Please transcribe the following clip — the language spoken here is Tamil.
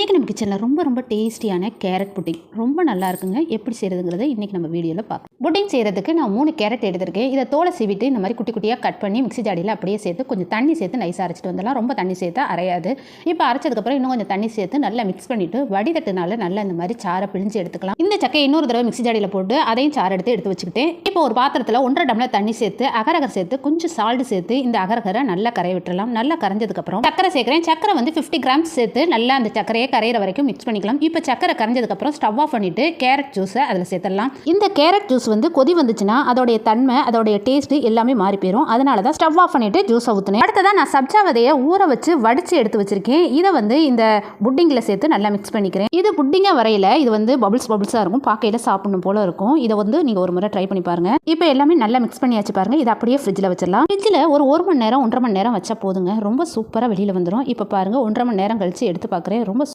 இன்றைக்கி நம்ம கிச்சனில் ரொம்ப டேஸ்டியான கேரட் புட்டிங் ரொம்ப நல்லா இருக்குங்க. எப்படி செய்கிறதுங்கிறத இன்றைக்கி நம்ம வீடியோவில் பார்க்கலாம். புட்டிங் செய்கிறதுக்கு நான் 3 கேரட் எடுத்திருக்கேன். இதை தோலை சீவிட்டு இந்த மாதிரி குட்டி குட்டியாக கட் பண்ணி மிக்ஸி ஜாடியில் அப்படியே சேர்த்து கொஞ்சம் தண்ணி சேர்த்து நைஸாக அரைச்சிட்டு வந்துடலாம். ரொம்ப தண்ணி சேர்த்தா அரையாது. இப்போ அரைச்சதுக்கப்புறம் இன்னும் கொஞ்சம் தண்ணி சேர்த்து நல்லா மிக்ஸ் பண்ணிவிட்டு வடிதட்டுனால நல்லா இந்த மாதிரி சாரை பிழிஞ்சு எடுத்துக்கலாம். இந்த சக்கையை இன்னொரு தடவை மிக்ஸி ஜாடியில் போட்டு அதையும் சாறு எடுத்து வச்சுக்கிட்டேன். இப்போ ஒரு பாத்திரத்தில் 1.5 டம்ளர் தண்ணி சேர்த்து அகரகர் சேர்த்து கொஞ்சம் சால்ட் சேர்த்து இந்த அகரகரை நல்லா கரைய விட்டுறலாம். நல்லா கரைஞ்சதுக்கப்புறம் சக்கரை சேர்க்குறேன். சக்கரை வந்து 50 கிராம்ஸ் சேர்த்து நல்லா அந்த சக்கரையை கரையிற வரைக்கும் மிக்ஸ் பண்ணிக்கலாம். இப்போ சக்கரை கரைஞ்சதுக்கப்புறம் ஸ்டவ் ஆஃப் பண்ணிட்டு கேரட் ஜூஸை அதில் சேர்த்துடலாம். இந்த கேரட் ஜூஸ் வந்து கொதி வந்துச்சுன்னா அதோடைய தன்மை அதோடைய டேஸ்ட் எல்லாமே மாறி போயிடும். அதனால தான் ஸ்டவ் ஆஃப் பண்ணிட்டு ஜூஸை ஊற்றினேன். அடுத்ததான் நான் சப்ஜா விதையை ஊற வச்சு வடிச்சு எடுத்து வச்சிருக்கேன். இதை வந்து இந்த புட்டிங்கில் சேர்த்து நல்லா மிக்ஸ் பண்ணிக்கிறேன். இது புட்டிங்காக வரையில இது வந்து பபிள்ஸாக இருக்கும். பார்க்கையில சாப்பிடணும் போல இருக்கும். இதை வந்து நீங்கள் ஒரு முறை ட்ரை பண்ணி பாருங்க. இப்போ எல்லாமே நல்லா மிக்ஸ் பண்ணியாச்சு பாருங்க. இதை அப்படியே ஃப்ரிட்ஜில் வச்சிடலாம். ஃப்ரிட்ஜில் ஒரு 1 மணி நேரம் 1.5 மணி நேரம் வச்சா போதுங்க. ரொம்ப சூப்பராக வெளியில் வந்துடும். இப்போ பாருங்க 1.5 மணி நேரம் கழிச்சு எடுத்து பார்க்குறேன். ரொம்ப